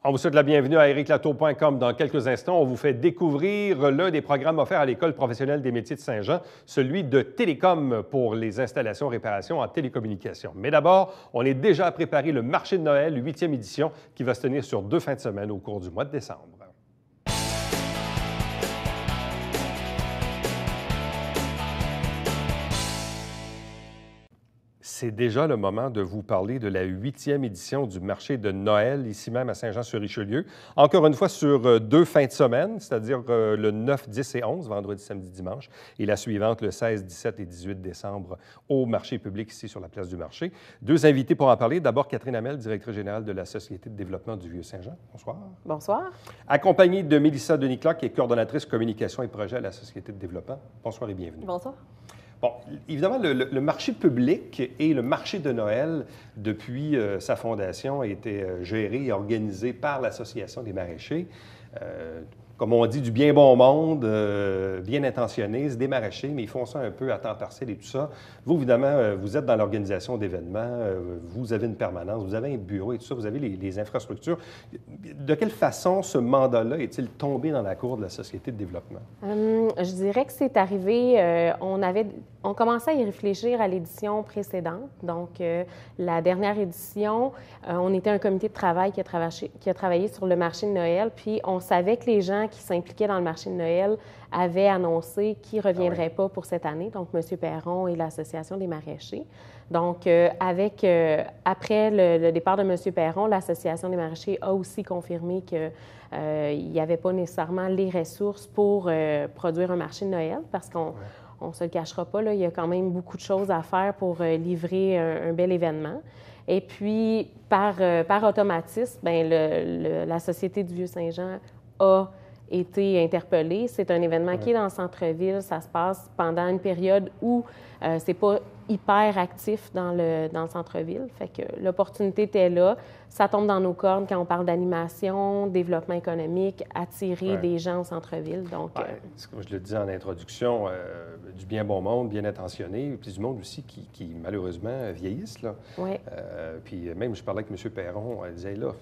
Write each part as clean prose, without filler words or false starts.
On vous souhaite la bienvenue à ericlatour.com. Dans quelques instants, on vous fait découvrir l'un des programmes offerts à l'École professionnelle des métiers de Saint-Jean, celui de télécom pour les installations et réparations en télécommunications. Mais d'abord, on est déjà à préparer le marché de Noël, 8e édition, qui va se tenir sur 2 fins de semaine au cours du mois de décembre. C'est déjà le moment de vous parler de la 8e édition du marché de Noël, ici même à Saint-Jean-sur-Richelieu. Encore une fois, sur 2 fins de semaine, c'est-à-dire le 9, 10 et 11, vendredi, samedi, dimanche, et la suivante, le 16, 17 et 18 décembre, au marché public ici sur la place du marché. 2 invités pour en parler. D'abord, Catherine Hamel, directrice générale de la Société de développement du Vieux-Saint-Jean. Bonsoir. Bonsoir. Accompagnée de Mélissa Denicla, qui est coordonnatrice communication et projet à la Société de développement. Bonsoir et bienvenue. Bonsoir. Bon, évidemment, le marché public et le marché de Noël, depuis sa fondation, a été géré et organisé par l'Association des maraîchers. Comme on dit, du bien bon monde, bien intentionné, c'est des maraîchers, mais ils font ça un peu à temps partiel et tout ça. Vous, évidemment, vous êtes dans l'organisation d'événements, vous avez une permanence, vous avez un bureau et tout ça, vous avez les infrastructures. De quelle façon ce mandat-là est-il tombé dans la cour de la Société de développement? Je dirais que c'est arrivé, on commençait à y réfléchir à l'édition précédente. Donc, la dernière édition, on était un comité de travail qui a travaillé sur le marché de Noël, puis on savait que les gens qui s'impliquaient dans le marché de Noël avaient annoncé qu'ils ne reviendraient pas pour cette année, donc M. Perron et l'Association des maraîchers. Donc, après le départ de M. Perron, l'Association des maraîchers a aussi confirmé qu'il n'y avait pas nécessairement les ressources pour produire un marché de Noël, parce qu'on ne se le cachera pas, là, il y a quand même beaucoup de choses à faire pour livrer un bel événement. Et puis, par automatisme, bien, la Société du Vieux-Saint-Jean a été interpellée. C'est un événement qui est dans le centre-ville. Ça se passe pendant une période où c'est pas hyper actif dans le centre-ville. Fait que l'opportunité était là. Ça tombe dans nos cordes quand on parle d'animation, développement économique, attirer des gens au centre-ville. Donc, comme je le disais en introduction, du bien bon monde, bien intentionné, puis du monde aussi qui malheureusement vieillissent. Là. Puis même, je parlais avec M. Perron, elle disait là,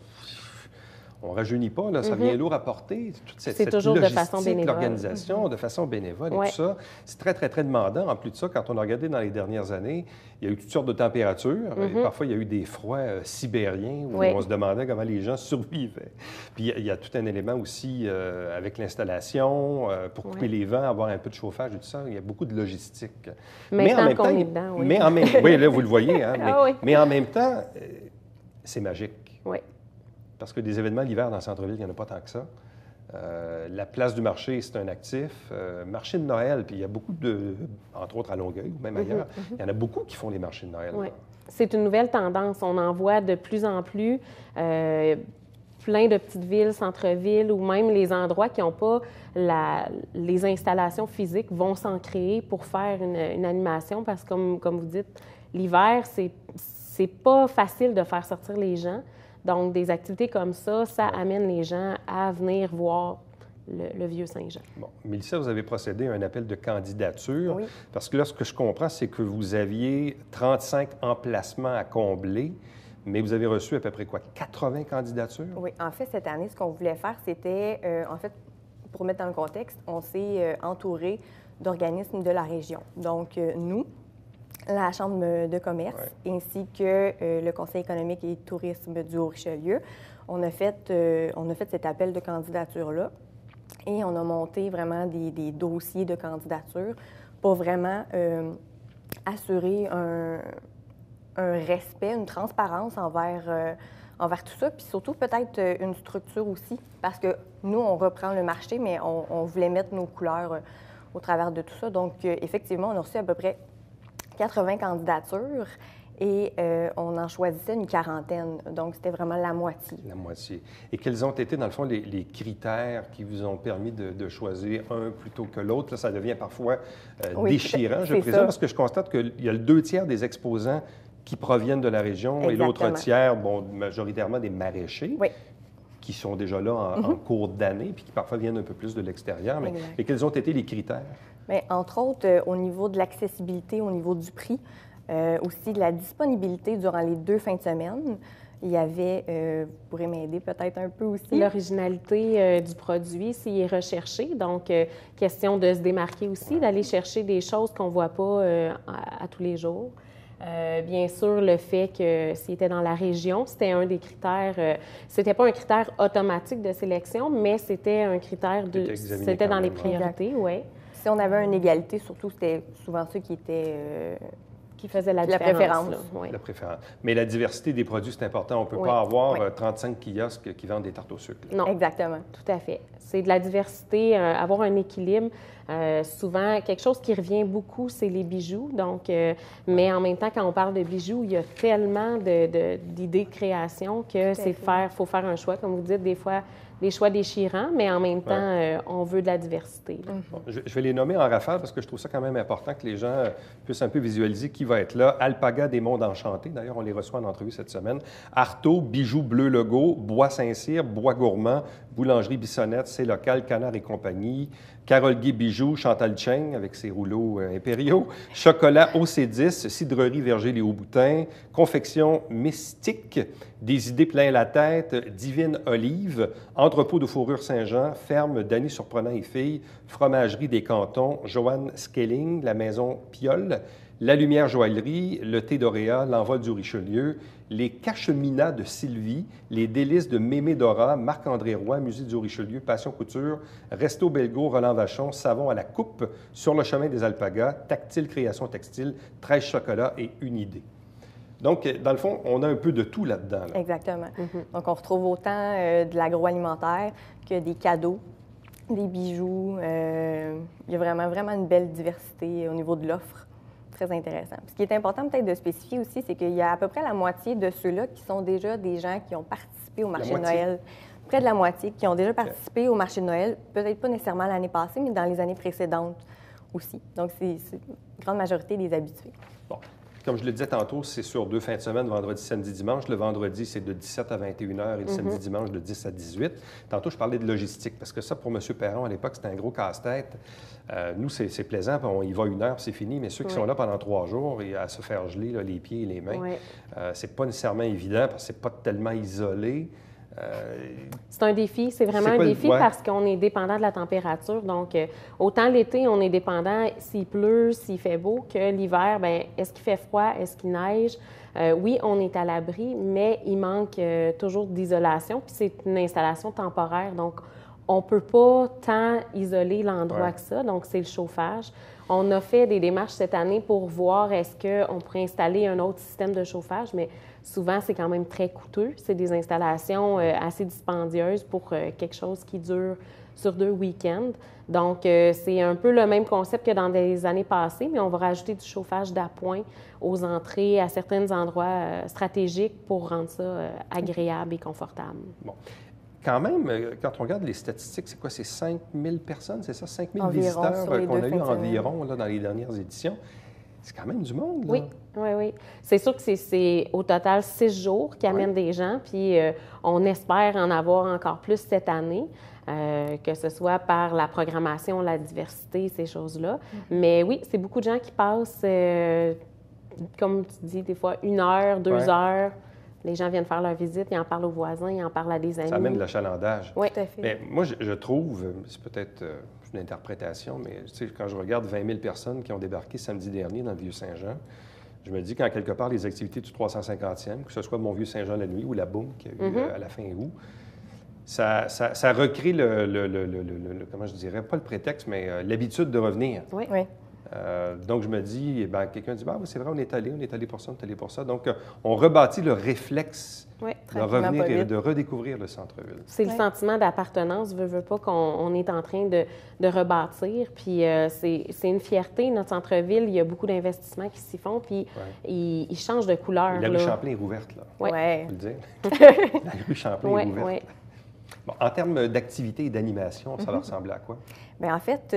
on ne rajeunit pas, là, ça vient lourd à porter. Toute cette toujours logistique, de façon bénévole. L'organisation, de façon bénévole et tout ça. C'est très, très, très demandant. En plus de ça, quand on a regardé dans les dernières années, il y a eu toutes sortes de températures. Et parfois, il y a eu des froids sibériens où on se demandait comment les gens survivaient. Puis il y a tout un élément aussi avec l'installation, pour couper les vents, avoir un peu de chauffage et tout ça. Il y a beaucoup de logistique. Mais en même temps, oui, là, vous le voyez. Hein, mais en même temps, c'est magique. Oui. Parce que des événements l'hiver dans le centre-ville, il n'y en a pas tant que ça. La place du marché, c'est un actif. Marché de Noël, puis il y a beaucoup entre autres à Longueuil ou même ailleurs, il y en a beaucoup qui font les marchés de Noël. C'est une nouvelle tendance. On en voit de plus en plus. Plein de petites villes, centre-ville, ou même les endroits qui n'ont pas les installations physiques vont s'en créer pour faire une animation parce que, comme vous dites, l'hiver, c'est pas facile de faire sortir les gens. Donc, des activités comme ça amène les gens à venir voir le Vieux-Saint-Jean. Bon. Mélissa, vous avez procédé à un appel de candidature. Parce que là, ce que je comprends, c'est que vous aviez 35 emplacements à combler, mais vous avez reçu à peu près quoi, 80 candidatures? Oui. En fait, cette année, ce qu'on voulait faire, c'était, pour mettre dans le contexte, on s'est entouré d'organismes de la région. Donc, nous, la Chambre de commerce, ainsi que le Conseil économique et tourisme du Haut-Richelieu. On a fait cet appel de candidature-là et on a monté vraiment des dossiers de candidature pour vraiment assurer un respect, une transparence envers tout ça, puis surtout peut-être une structure aussi, parce que nous, on reprend le marché, mais on voulait mettre nos couleurs au travers de tout ça. Donc, effectivement, on a reçu à peu près 80 candidatures et on en choisissait une quarantaine. Donc, c'était vraiment la moitié. La moitié. Et quels ont été, dans le fond, les critères qui vous ont permis de choisir un plutôt que l'autre? Là, ça devient parfois déchirant, je présume, parce que je constate qu'il y a le 2 tiers des exposants qui proviennent de la région et l'autre tiers, majoritairement des maraîchers. Qui sont déjà là en cours d'année, puis qui parfois viennent un peu plus de l'extérieur. Mais quels ont été les critères? Bien, entre autres, au niveau de l'accessibilité, au niveau du prix, aussi de la disponibilité durant les 2 fins de semaine Il y avait, vous pourrez m'aider peut-être un peu aussi. L'originalité du produit, s'il est recherché. Donc, question de se démarquer aussi, d'aller chercher des choses qu'on ne voit pas à tous les jours. Bien sûr, le fait que s'il était dans la région, c'était un des critères. C'était pas un critère automatique de sélection, mais c'était un critère de. C'était dans les priorités, oui. Si on avait une égalité, surtout, c'était souvent ceux qui étaient. Qui faisait la préférence. Oui. La préférence. Mais la diversité des produits, c'est important. On ne peut pas avoir 35 kiosques qui vendent des tartes au sucre. Non. Exactement. Tout à fait. C'est de la diversité, avoir un équilibre. Souvent, quelque chose qui revient beaucoup, c'est les bijoux. Donc, mais en même temps, quand on parle de bijoux, il y a tellement d'idées de création que faut faire un choix. Comme vous dites, des fois, des choix déchirants, mais en même temps, on veut de la diversité. Bon, je vais les nommer en rafale parce que je trouve ça quand même important que les gens puissent un peu visualiser qui va être là. Alpaga des Mondes Enchantés, d'ailleurs, on les reçoit en entrevue cette semaine. Artaud, Bijoux Bleu Legault, Bois Saint-Cyr, Bois Gourmand, Boulangerie Bissonnette, C'est Local, Canard et compagnie, Carole Guy Bijoux, Chantal Cheng avec ses rouleaux impériaux, Chocolat OC10, Cidrerie Verger Les Hauts-Boutins, Confection Mystique, Des idées plein la tête, Divine Olive, Entrepôt de fourrure Saint-Jean, Ferme Dany Surprenant et Filles, Fromagerie des Cantons, Joanne Skelling, La Maison Piole, La Lumière Joaillerie, Le Thé d'Oréa, L'Envol du Richelieu, Les Cacheminats de Sylvie, Les Délices de Mémé Dora, Marc-André Roy, Musée du Richelieu, Passion Couture, Resto Belgo, Roland Vachon, Savon à la coupe, Sur le chemin des Alpagas, Tactile Création Textile, 13 chocolats et une idée. Donc, dans le fond, on a un peu de tout là-dedans. Là. Exactement. Donc, on retrouve autant de l'agroalimentaire que des cadeaux, des bijoux. Il y a vraiment une belle diversité au niveau de l'offre. Très intéressant. Ce qui est important peut-être de spécifier aussi, c'est qu'il y a à peu près la moitié de ceux-là qui sont déjà des gens qui ont participé au marché de Noël. Près de la moitié qui ont déjà participé au marché de Noël, peut-être pas nécessairement l'année passée, mais dans les années précédentes aussi. Donc, c'est une grande majorité des habitués. Bon. Comme je le disais tantôt, c'est sur 2 fins de semaine, vendredi, samedi, dimanche. Le vendredi, c'est de 17 à 21 h et le samedi, dimanche, de 10 à 18. Tantôt, je parlais de logistique parce que ça, pour M. Perron, à l'époque, c'était un gros casse-tête. Nous, c'est plaisant, puis on y va 1 heure, puis c'est fini. Mais ceux qui sont là pendant 3 jours et à se faire geler là, les pieds et les mains, c'est pas nécessairement évident parce que c'est pas tellement isolé. C'est un défi, c'est vraiment un défi parce qu'on est dépendant de la température. Donc, autant l'été, on est dépendant s'il pleut, s'il fait beau, que l'hiver, bien, est-ce qu'il fait froid, est-ce qu'il neige? Oui, on est à l'abri, mais il manque toujours d'isolation. Puis c'est une installation temporaire, donc on ne peut pas tant isoler l'endroit que ça. Donc, c'est le chauffage. On a fait des démarches cette année pour voir est-ce qu'on pourrait installer un autre système de chauffage, mais souvent, c'est quand même très coûteux. C'est des installations assez dispendieuses pour quelque chose qui dure sur 2 week-ends. Donc, c'est un peu le même concept que dans des années passées, mais on va rajouter du chauffage d'appoint aux entrées à certains endroits stratégiques pour rendre ça agréable et confortable. Bon. Quand même, quand on regarde les statistiques, c'est quoi? C'est 5 000 personnes, c'est ça? 5 000 visiteurs qu'on a eu environ là, dans les dernières éditions. C'est quand même du monde, là. Oui. C'est sûr que c'est au total 6 jours qui amènent des gens, puis on espère en avoir encore plus cette année, que ce soit par la programmation, la diversité, ces choses-là. Mais oui, c'est beaucoup de gens qui passent, comme tu dis, des fois 1 heure, 2 heures. Les gens viennent faire leur visite, ils en parlent aux voisins, ils en parlent à des amis. Ça amène de l'achalandage. Oui, tout à fait. Mais moi, je trouve, c'est peut-être une interprétation, mais tu sais, quand je regarde 20 000 personnes qui ont débarqué samedi dernier dans le Vieux-Saint-Jean, je me dis qu'en quelque part, les activités du 350e, que ce soit mon Vieux-Saint-Jean la nuit ou la boum qu'il y a eu à la fin août, ça recrée comment je dirais, pas le prétexte, mais l'habitude de revenir. Oui. Donc, je me dis, quelqu'un dit, c'est vrai, on est allé pour ça, on est allé pour ça. Donc, on rebâtit le réflexe de revenir et de redécouvrir le centre-ville. C'est le sentiment d'appartenance, veut pas qu'on est en train de rebâtir. Puis, c'est une fierté, notre centre-ville, il y a beaucoup d'investissements qui s'y font, puis il change de couleur. La rue Champlain est rouverte, là. Oui. Faut le dire. La rue Champlain est rouverte. Bon, en termes d'activité et d'animation, ça va ressembler à quoi? Bien, en fait,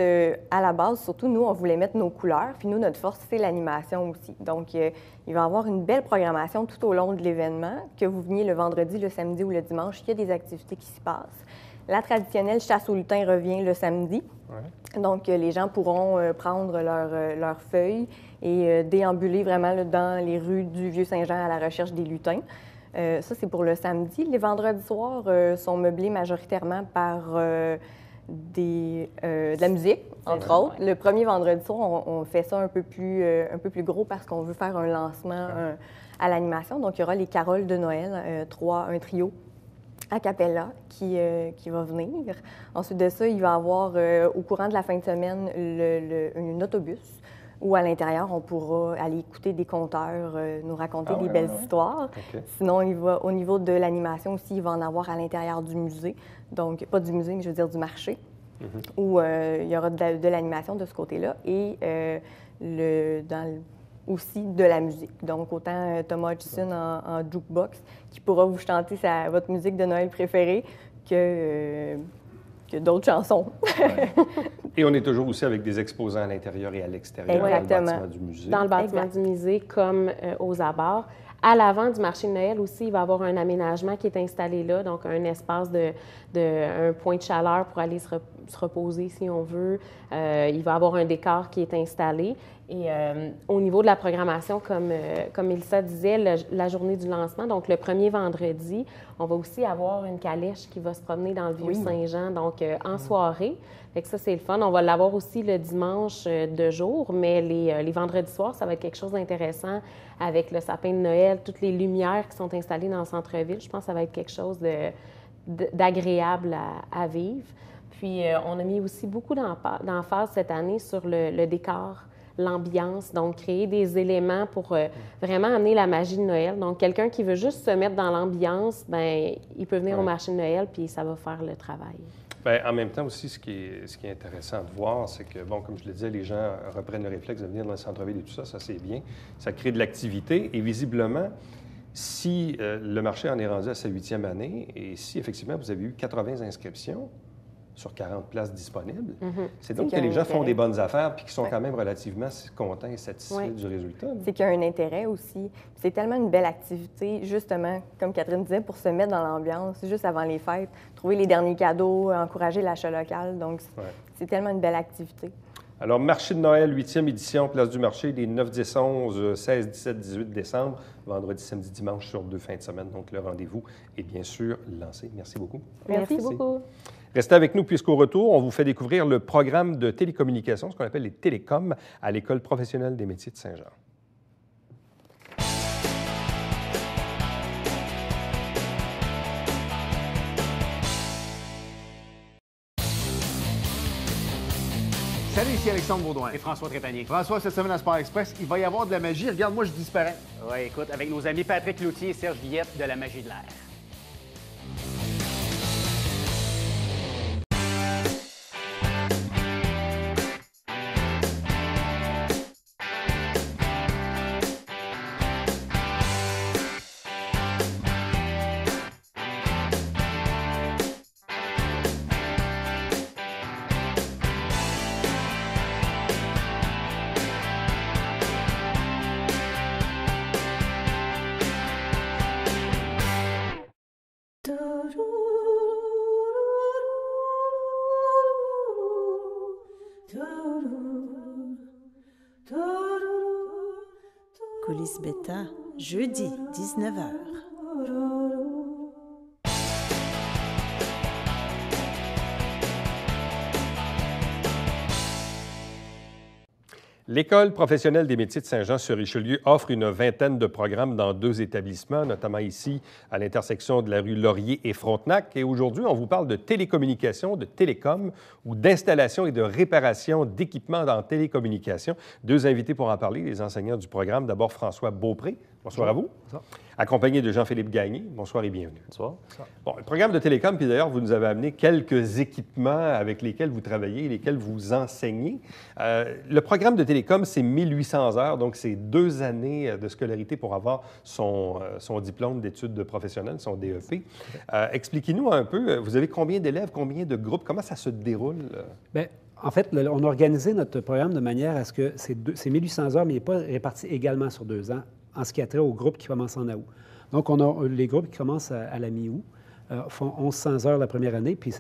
à la base, surtout, nous, on voulait mettre nos couleurs. Puis nous, notre force, c'est l'animation aussi. Donc, il va y avoir une belle programmation tout au long de l'événement. Que vous veniez le vendredi, le samedi ou le dimanche, il y a des activités qui s'y passent. La traditionnelle chasse au lutin revient le samedi. Ouais. Donc, les gens pourront prendre leurs feuilles et déambuler vraiment là, dans les rues du Vieux-Saint-Jean à la recherche des lutins. Ça, c'est pour le samedi. Les vendredis soirs sont meublés majoritairement par de la musique, entre autres. Le premier vendredi soir, on fait ça un peu plus gros parce qu'on veut faire un lancement à l'animation. Donc, il y aura les caroles de Noël, un trio a cappella qui va venir. Ensuite de ça, il va y avoir, au courant de la fin de semaine, un autobus où à l'intérieur, on pourra aller écouter des conteurs, nous raconter des belles histoires. Okay. Sinon, au niveau de l'animation aussi, il va en avoir à l'intérieur du musée. Donc, pas du musée, mais je veux dire du marché, où il y aura de l'animation de ce côté-là. Et aussi de la musique. Donc, autant Thomas Hutchison en jukebox, qui pourra vous chanter votre musique de Noël préférée, que d'autres chansons. Et on est toujours aussi avec des exposants à l'intérieur et à l'extérieur dans le bâtiment du musée. Dans le bâtiment du musée, comme aux abords. À l'avant du marché de Noël aussi, il va y avoir un aménagement qui est installé là, donc un espace un point de chaleur pour aller se reposer si on veut. Il va y avoir un décor qui est installé. Et au niveau de la programmation, comme Mélissa disait, la journée du lancement, donc le premier vendredi, on va aussi avoir une calèche qui va se promener dans le Vieux-Saint-Jean, donc en soirée. Fait que ça, c'est le fun. On va l'avoir aussi le dimanche de jour, mais les vendredis soirs, ça va être quelque chose d'intéressant avec le sapin de Noël, toutes les lumières qui sont installées dans le centre-ville. Je pense que ça va être quelque chose d'agréable à vivre. Puis, on a mis aussi beaucoup d'emphase cette année sur le décor, l'ambiance, donc créer des éléments pour vraiment amener la magie de Noël. Donc, quelqu'un qui veut juste se mettre dans l'ambiance, bien, il peut venir au marché de Noël, puis ça va faire le travail. Bien, en même temps aussi, ce qui est intéressant de voir, c'est que, bon, comme je le disais, les gens reprennent le réflexe de venir dans le centre-ville et tout ça, c'est bien. Ça crée de l'activité et visiblement, si le marché en est rendu à sa 8e année et si effectivement vous avez eu 80 inscriptions sur 40 places disponibles, c'est donc que les gens font des bonnes affaires puis qui sont quand même relativement contents et satisfaits du résultat. C'est qu'il y a un intérêt aussi. C'est tellement une belle activité, justement, comme Catherine disait, pour se mettre dans l'ambiance, juste avant les fêtes, trouver les derniers cadeaux, encourager l'achat local. Donc, c'est tellement une belle activité. Alors, Marché de Noël, 8e édition, Place du Marché, les 9, 10, 11, 16, 17, 18 décembre, vendredi, samedi, dimanche sur 2 fins de semaine. Donc, le rendez-vous est bien sûr lancé. Merci beaucoup. Merci beaucoup. Restez avec nous puisqu'au retour, on vous fait découvrir le programme de télécommunications, ce qu'on appelle les télécoms, à l'École professionnelle des métiers de Saint-Jean. Salut, ici Alexandre Baudouin. Et François Trépanier. François, cette semaine à Sport Express, il va y avoir de la magie. Regarde-moi, je disparais. Oui, écoute, avec nos amis Patrick Loutier et Serge Guillette de la magie de l'air. Coulisses Bêta, jeudi, 19h. L'École professionnelle des métiers de Saint-Jean-sur-Richelieu offre une vingtaine de programmes dans 2 établissements, notamment ici à l'intersection de la rue Laurier et Frontenac. Et aujourd'hui, on vous parle de télécommunications, de télécom ou d'installation et de réparation d'équipements dans télécommunications. 2 invités pour en parler, les enseignants du programme. D'abord, François Beaupré. Bonsoir à vous. Bonsoir. Accompagné de Jean-Philippe Gagné. Bonsoir et bienvenue. Bonsoir. Bon, le programme de télécom, puis d'ailleurs, vous nous avez amené quelques équipements avec lesquels vous travaillez et lesquels vous enseignez. Le programme de télécom, c'est 1800 heures, donc c'est 2 années de scolarité pour avoir son diplôme d'études professionnelles, son DEP. Expliquez-nous un peu, vous avez combien d'élèves, combien de groupes, comment ça se déroule? Bien, en fait, on a organisé notre programme de manière à ce que c'est 1800 heures, mais il n'est pas réparti également sur 2 ans, en ce qui a trait aux groupes qui commencent en août. Donc, on a les groupes qui commencent à la mi-août, font 1100 heures la première année, puis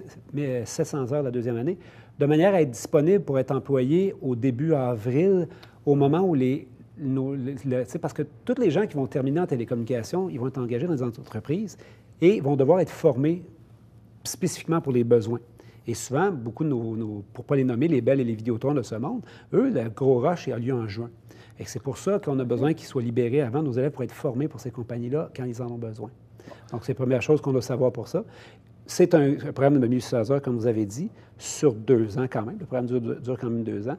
700 heures la deuxième année, de manière à être disponibles pour être employés au début avril, au moment où les parce que tous les gens qui vont terminer en télécommunication, ils vont être engagés dans des entreprises et vont devoir être formés spécifiquement pour les besoins. Et souvent, beaucoup de pour ne pas les nommer, les Bell et les Vidéotron de ce monde, eux, le gros rush a lieu en juin. Et c'est pour ça qu'on a besoin qu'ils soient libérés avant, nos élèves, pour être formés pour ces compagnies-là quand ils en ont besoin. Donc, c'est la première chose qu'on doit savoir pour ça. C'est un programme de 16 heures, comme vous avez dit, sur 2 ans quand même. Le programme dure quand même 2 ans.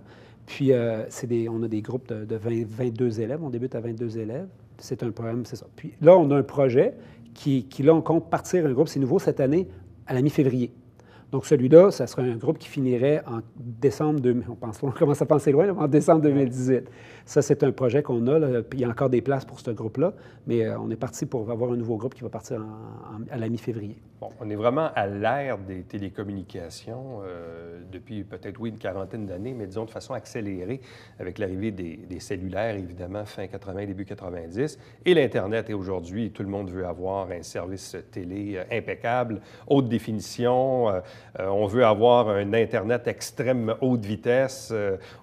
Puis, on a des groupes de 22 élèves. On débute à 22 élèves. C'est un programme, c'est ça. Puis là, on a un projet qui là, on compte partir un groupe. C'est nouveau cette année, à la mi-février. Donc, celui-là, ça serait un groupe qui finirait en décembre, on commence à penser loin, là, en décembre 2018. Ça, c'est un projet qu'on a. Là, puis il y a encore des places pour ce groupe-là, mais on est parti pour avoir un nouveau groupe qui va partir à la mi-février. Bon, on est vraiment à l'ère des télécommunications depuis peut-être, oui, une quarantaine d'années, mais disons de façon accélérée avec l'arrivée des cellulaires, évidemment, fin 80, début 90. Et l'Internet, et aujourd'hui, tout le monde veut avoir un service télé impeccable, haute définition. On veut avoir un Internet extrême haute vitesse.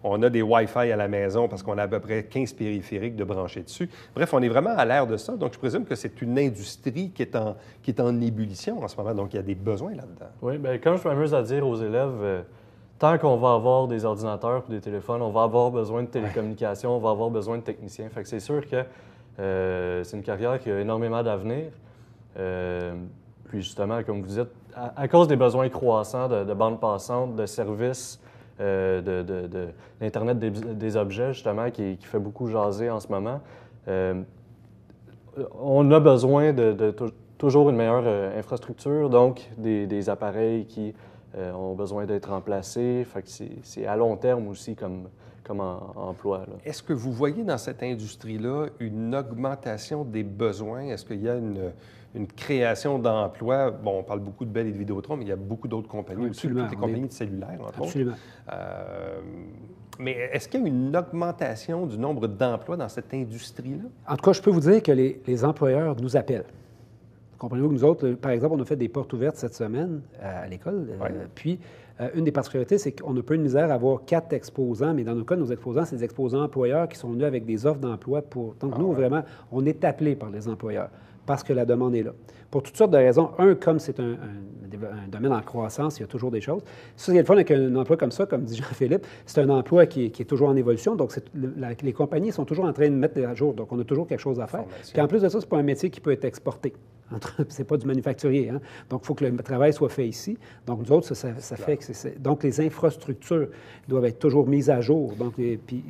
On a des Wi-Fi à la maison parce qu'on a à peu près 15 périphériques de brancher dessus. Bref, on est vraiment à l'ère de ça. Donc, je présume que c'est une industrie qui est en ébullition en ce moment. Donc, il y a des besoins là-dedans. Oui, bien, comme je m'amuse à dire aux élèves, tant qu'on va avoir des ordinateurs et des téléphones, on va avoir besoin de télécommunications, on va avoir besoin de techniciens. Fait que c'est sûr que c'est une carrière qui a énormément d'avenir. Puis justement, comme vous dites, à cause des besoins croissants de bandes passantes, de services, d'Internet des objets, justement, qui fait beaucoup jaser en ce moment, on a besoin de toujours une meilleure infrastructure, donc des appareils qui ont besoin d'être remplacés. Fait que c'est à long terme aussi comme emploi. Là. Est-ce que vous voyez dans cette industrie-là une augmentation des besoins? Est-ce qu'il y a une création d'emplois? Bon, on parle beaucoup de Bell et de Vidéotron, mais il y a beaucoup d'autres compagnies aussi, toutes les compagnies de cellulaires, entre Absolument. autres. Mais est-ce qu'il y a une augmentation du nombre d'emplois dans cette industrie-là? En tout cas, je peux vous dire que les employeurs nous appellent. Comprenez-vous que nous autres, par exemple, on a fait des portes ouvertes cette semaine à l'école. Puis, une des particularités, c'est qu'on n'a pas eu de misère à avoir 4 exposants, mais dans nos cas, nos exposants, c'est des exposants employeurs qui sont venus avec des offres d'emploi pour... Donc, nous, vraiment, on est appelés par les employeurs parce que la demande est là. Pour toutes sortes de raisons. Un, comme c'est un domaine en croissance, il y a toujours des choses. Ça, il y a le fun avec un emploi comme ça, comme dit Jean-Philippe, c'est un emploi qui est toujours en évolution. Donc, les compagnies sont toujours en train de mettre à jour. Donc, on a toujours quelque chose à faire. Puis en plus de ça, c'est pas un métier qui peut être exporté. C'est pas du manufacturier. Hein? Donc, il faut que le travail soit fait ici. Donc, nous autres, ça fait que donc, les infrastructures doivent être toujours mises à jour. Donc, puis,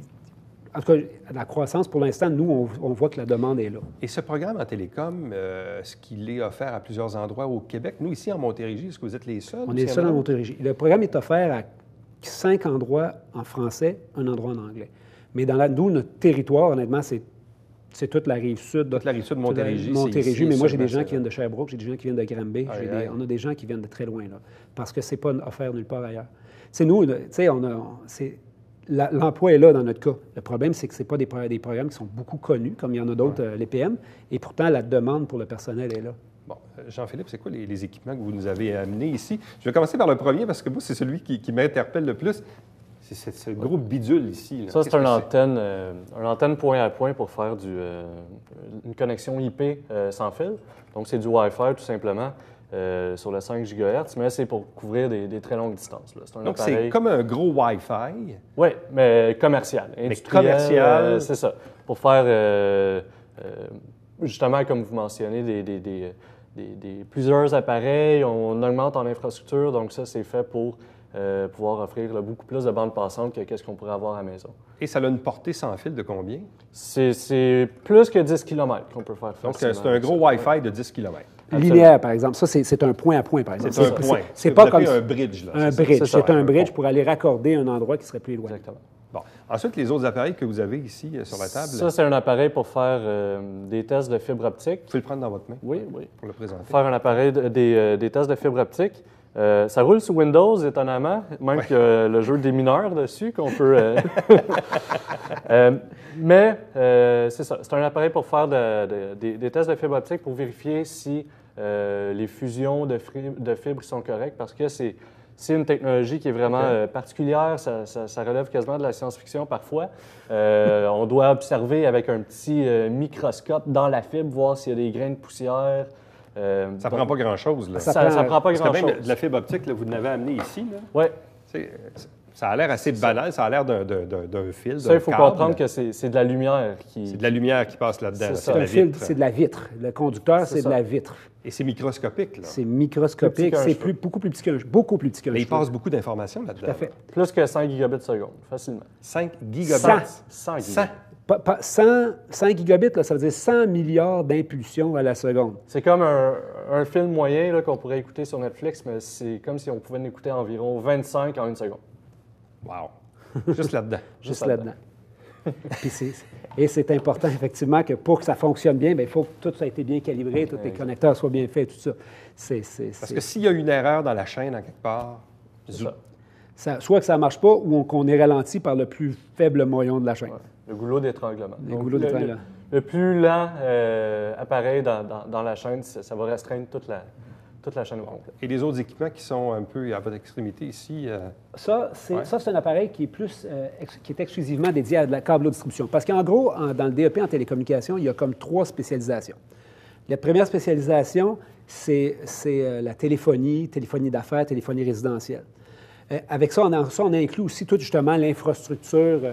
en tout cas, la croissance, pour l'instant, nous, on voit que la demande est là. Et ce programme en télécom, est-ce qu'il est offert à plusieurs endroits au Québec? Nous, ici, en Montérégie, est-ce que vous êtes les seuls? On est les seuls en Montérégie. Le programme est offert à 5 endroits en français, un endroit en anglais. Mais nous, notre territoire, honnêtement, c'est toute la rive sud. Toute la rive sud de Montérégie. Montérégie, mais moi, j'ai des gens qui viennent de Sherbrooke, j'ai des gens qui viennent de Granby, on a des gens qui viennent de très loin, là, parce que c'est pas offert nulle part ailleurs. C'est nous, tu sais, l'emploi est là dans notre cas. Le problème, c'est que ce pas des programmes qui sont beaucoup connus, comme il y en a d'autres, l'EPM, et pourtant, la demande pour le personnel est là. Bon, Jean-Philippe, c'est quoi les équipements que vous nous avez amenés ici? Je vais commencer par le premier, parce que moi, c'est celui qui m'interpelle le plus. C'est ce gros bidule ici. Là. Ça, c'est une antenne point à point pour faire une connexion IP sans fil. Donc, c'est du Wi-Fi, tout simplement, sur le 5 GHz, mais c'est pour couvrir des très longues distances. Là. Donc, c'est comme un gros Wi-Fi. Oui, mais commercial. Industriel, commercial. C'est ça. Pour faire, justement, comme vous mentionnez, plusieurs appareils. On augmente en infrastructure, donc ça, c'est fait pour pouvoir offrir là, beaucoup plus de bandes passantes que ce qu'on pourrait avoir à la maison. Et ça a une portée sans fil de combien? C'est plus que 10 km qu'on peut faire. Donc, c'est un gros Wi-Fi de 10 km. Linéaire, par exemple. Ça, c'est un point à point, par exemple. C'est un point. C'est pas comme un bridge. Là, un bridge. C'est un bridge pour aller raccorder un endroit qui serait plus loin. Exactement. Bon. Ensuite, les autres appareils que vous avez ici sur la table. Ça, c'est un appareil pour faire des tests de fibre optique. Vous pouvez le prendre dans votre main? Oui. Pour le présenter. Faire un appareil, des tests de fibre optique. Ça roule sous Windows, étonnamment, même qu'il y a le jeu des mineurs dessus qu'on peut... mais c'est ça, c'est un appareil pour faire des tests de fibre optique pour vérifier si les fusions de fibres sont correctes, parce que c'est c'est une technologie qui est vraiment particulière. Ça relève quasiment de la science-fiction parfois. On doit observer avec un petit microscope dans la fibre, voir s'il y a des grains de poussière. Ça prend pas grand-chose, là. Ça prend pas Parce que grand-chose. même de la fibre optique, là, vous l'avez amené ici, là. Oui. Ça a l'air assez banal, ça a l'air d'un fil, Ça, il faut comprendre que c'est de la lumière qui... C'est de la lumière qui passe là-dedans. C'est là, ça. la Un fil, vitre. c'est de la vitre. Le conducteur, c'est de ça. la vitre. Et c'est microscopique, là. C'est microscopique, qu'un c'est cheveu. beaucoup plus petit qu'un cheveu. Beaucoup plus petit qu'un Mais il cheveu. passe beaucoup d'informations là-dedans. Tout à fait. Plus que 100 gigabits seconde, facilement. 5 gigabits. 100 gigabits. 100. 100 gigabits, là, ça veut dire 100 milliards d'impulsions à la seconde. C'est comme un film moyen là, qu'on pourrait écouter sur Netflix, mais c'est comme si on pouvait en écouter environ 25 en une seconde. Wow. Juste là-dedans. Juste là-dedans. Puis et c'est important, effectivement, que pour que ça fonctionne bien, il faut que tout ça ait été bien calibré, tous les connecteurs soient bien faits, tout ça. Parce que s'il y a une erreur dans la chaîne, en quelque part, C'est ça. soit que ça ne marche pas ou qu'on est ralenti par le plus faible maillon de la chaîne. Ouais. Le goulot d'étranglement. Le Donc, goulot d'étranglement. Le plus lent appareil dans la chaîne, ça va restreindre toute la chaîne au complet. Et les autres équipements qui sont un peu à votre extrémité ici, Ça, c'est un appareil qui est qui est exclusivement dédié à de la câblodistribution. Parce qu'en gros, dans le DEP en télécommunication, il y a comme 3 spécialisations. La première spécialisation, c'est la téléphonie d'affaires, téléphonie résidentielle. Avec ça, on inclut aussi tout justement l'infrastructure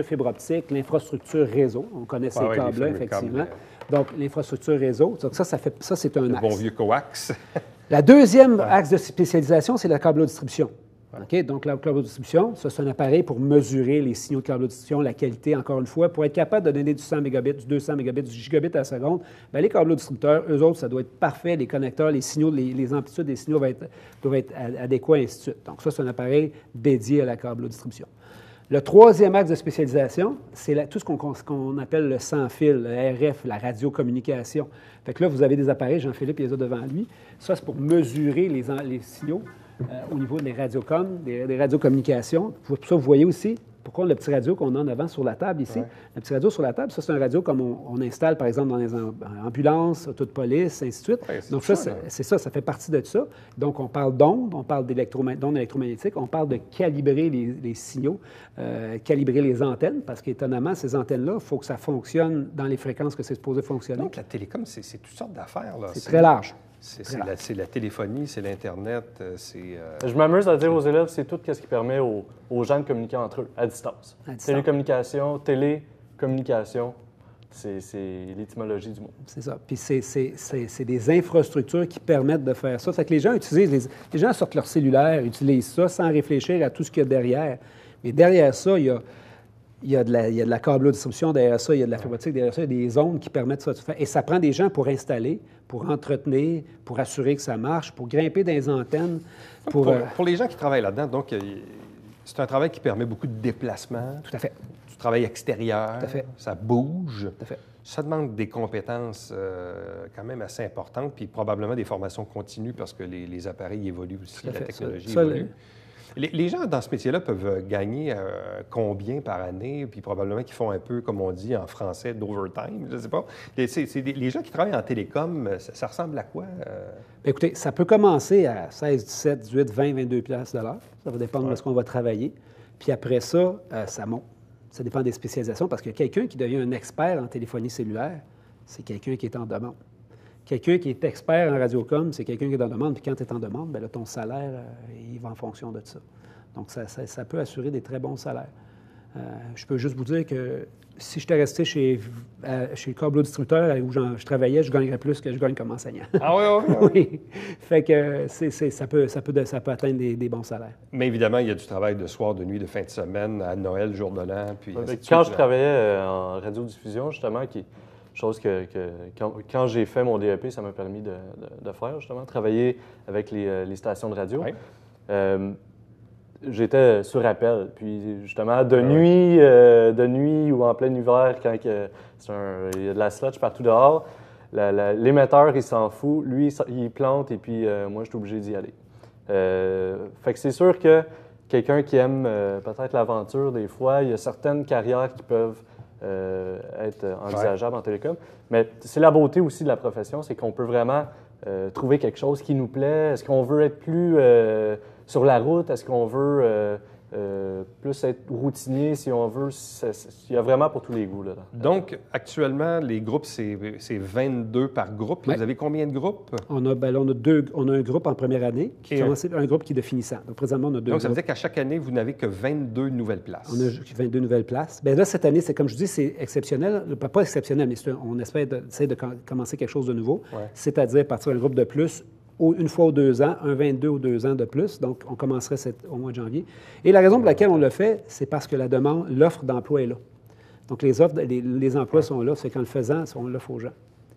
fibre optique, l'infrastructure réseau. On connaît ces oui, câbles-là, les fameux effectivement. câbles. Donc, l'infrastructure réseau. Donc, ça c'est un le axe. bon vieux coax. La deuxième axe de spécialisation, c'est la câblodistribution. OK? Donc, la câblodistribution, ça, c'est un appareil pour mesurer les signaux de câblodistribution, la qualité, encore une fois, pour être capable de donner du 100 mégabits, du 200 mégabits, du gigabit à la seconde. Bien, les câblodistributeurs, eux autres, ça doit être parfait. Les connecteurs, les signaux, les amplitudes des signaux doivent être adéquats, et ainsi de suite. Donc, ça, c'est un appareil dédié à la câblodistribution. Le troisième axe de spécialisation, c'est tout ce qu'on appelle le sans-fil, le RF, la radiocommunication. Fait que là, vous avez des appareils, Jean-Philippe, il les a devant lui. Ça, c'est pour mesurer les signaux au niveau des radiocoms, des radiocommunications. Ça, vous voyez aussi pourquoi le petit radio qu'on a en avant sur la table ici. Ouais. Le petit radio sur la table, ça, c'est un radio comme on installe, par exemple, dans les ambulances, autos de police, ainsi de suite. Ouais, donc, ça, c'est ça fait partie de ça. Donc, on parle d'ondes, on parle d'ondes électromagnétiques, on parle de calibrer les signaux, calibrer les antennes, parce qu'étonnamment, ces antennes-là, il faut que ça fonctionne dans les fréquences que c'est supposé fonctionner. Donc, la télécom, c'est toutes sortes d'affaires. C'est très large. C'est la téléphonie, c'est l'Internet, c'est... Je m'amuse à dire aux élèves, c'est tout ce qui permet aux gens de communiquer entre eux, à distance. Télécommunication, télécommunication, c'est l'étymologie du mot. C'est ça. Puis c'est des infrastructures qui permettent de faire ça. Ça fait que les gens utilisent, les gens sortent leur cellulaire, utilisent ça sans réfléchir à tout ce qu'il y a derrière. Mais derrière ça, il y a de la câblodistribution, derrière ça, il y a de la fibre optique, derrière ça, il y a des ondes qui permettent ça de faire. Et ça prend des gens pour installer, pour entretenir, pour assurer que ça marche, pour grimper dans les antennes. Pour les gens qui travaillent là-dedans, donc, c'est un travail qui permet beaucoup de déplacements. Tout à fait. Du travail extérieur. Tout à fait. Ça bouge. Tout à fait. Ça demande des compétences quand même assez importantes, puis probablement des formations continues parce que les appareils évoluent aussi, la technologie évolue. Les gens dans ce métier-là peuvent gagner combien par année? Puis probablement qu'ils font un peu, comme on dit en français, d'overtime, je ne sais pas. Les gens qui travaillent en télécom, ça ressemble à quoi? Écoutez, ça peut commencer à 16, 17, 18, 20, 22 piastres de l'heure. Ça va dépendre de ce qu'on va travailler. Puis après ça, ça monte. Ça dépend des spécialisations parce que quelqu'un qui devient un expert en téléphonie cellulaire, c'est quelqu'un qui est en demande. Quelqu'un qui est expert en radiocom, c'est quelqu'un qui est en demande. Puis quand tu es en demande, bien là, ton salaire, il va en fonction de ça. Donc, ça peut assurer des très bons salaires. Je peux juste vous dire que si j'étais resté chez le câblodistributeur où je travaillais, je gagnerais plus que je gagne comme enseignant. Ah oui? Oui. Fait que ça peut atteindre des bons salaires. Mais évidemment, il y a du travail de soir, de nuit, de fin de semaine, à Noël, jour de l'an. Puis quand je travaillais en radiodiffusion, justement, chose que quand j'ai fait mon DEP, ça m'a permis de faire, justement, travailler avec les stations de radio. Oui. J'étais sur appel. Puis, justement, de nuit ou en plein hiver, quand il y a de la sludge partout dehors, l'émetteur, il s'en fout. Lui, il plante et puis moi, je suis obligé d'y aller. Fait que c'est sûr que quelqu'un qui aime peut-être l'aventure, des fois, il y a certaines carrières qui peuvent être envisageable en télécom. Mais c'est la beauté aussi de la profession, c'est qu'on peut vraiment trouver quelque chose qui nous plaît. Est-ce qu'on veut être plus sur la route, est-ce qu'on veut plus être routinier, si on veut? Il y a vraiment pour tous les goûts. Là. Donc, actuellement, les groupes, c'est 22 par groupe. Ouais. Vous avez combien de groupes? On a un groupe en première année, un groupe qui est de finissant. Donc, présentement, on a 2 Donc, ça veut groupes. dire qu'à chaque année, vous n'avez que 22 nouvelles places. On a 22 nouvelles places. Bien là, cette année, c'est comme je dis, c'est exceptionnel. Pas exceptionnel, mais on essaie de commencer quelque chose de nouveau. Ouais. C'est-à-dire partir d'un groupe de plus une fois aux 2 ans, un 22 aux 2 ans de plus. Donc, on commencerait au mois de janvier. Et la raison pour laquelle on le fait, c'est parce que l'offre d'emploi est là. Donc, les emplois sont là. C'est qu'en le faisant, on l'offre aux gens.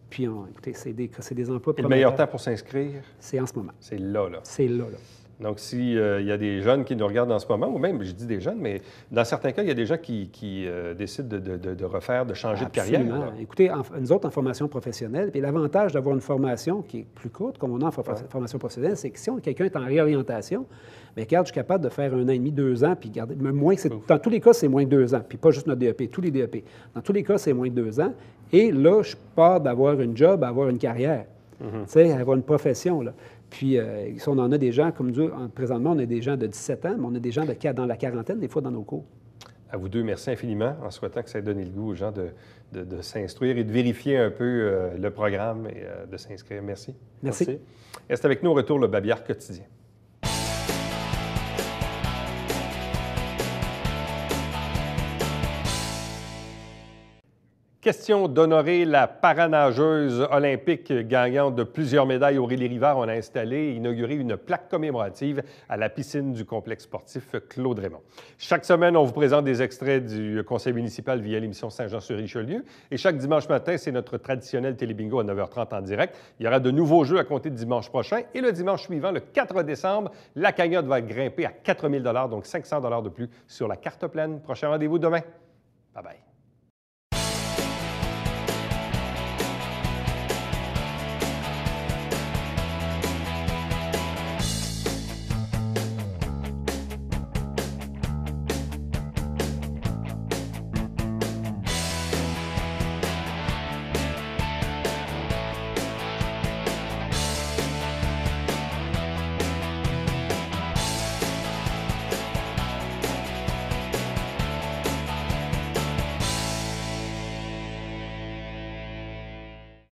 Puis, écoutez, c'est des emplois Et le meilleur temps pour s'inscrire? C'est en ce moment. C'est là. C'est là. Donc, s'il y a des jeunes qui nous regardent en ce moment, ou même, je dis des jeunes, mais dans certains cas, il y a des gens qui décident de refaire, de changer Absolument. de carrière. Là. Écoutez, nous autres, en formation professionnelle, puis l'avantage d'avoir une formation qui est plus courte, comme on a en formation professionnelle, c'est que si quelqu'un est en réorientation, bien, regarde, je suis capable de faire 1 an et demi, 2 ans, puis garder, moins que dans tous les cas, c'est moins de 2 ans, puis pas juste notre DEP, tous les DEP. Dans tous les cas, c'est moins de 2 ans. Et là, je pars d'avoir une job à avoir une carrière, tu sais, avoir une profession, là. Puis, si on en a des gens, comme nous, présentement, on a des gens de 17 ans, mais on a des gens dans la quarantaine, des fois, dans nos cours. À vous deux, merci infiniment, en souhaitant que ça ait donné le goût aux gens de s'instruire et de vérifier un peu le programme et de s'inscrire. Merci. Merci. Reste avec nous au retour, le Babillard quotidien. Question d'honorer la paranageuse olympique gagnante de plusieurs médailles, Aurélie Rivard. On a installé et inauguré une plaque commémorative à la piscine du complexe sportif Claude Raymond. Chaque semaine, on vous présente des extraits du conseil municipal via l'émission Saint-Jean-sur-Richelieu. Et chaque dimanche matin, c'est notre traditionnel télébingo à 9h30 en direct. Il y aura de nouveaux jeux à compter de dimanche prochain. Et le dimanche suivant, le 4 décembre, la cagnotte va grimper à 4 000 $, donc 500 $ de plus sur la carte pleine. Prochain rendez-vous demain. Bye bye.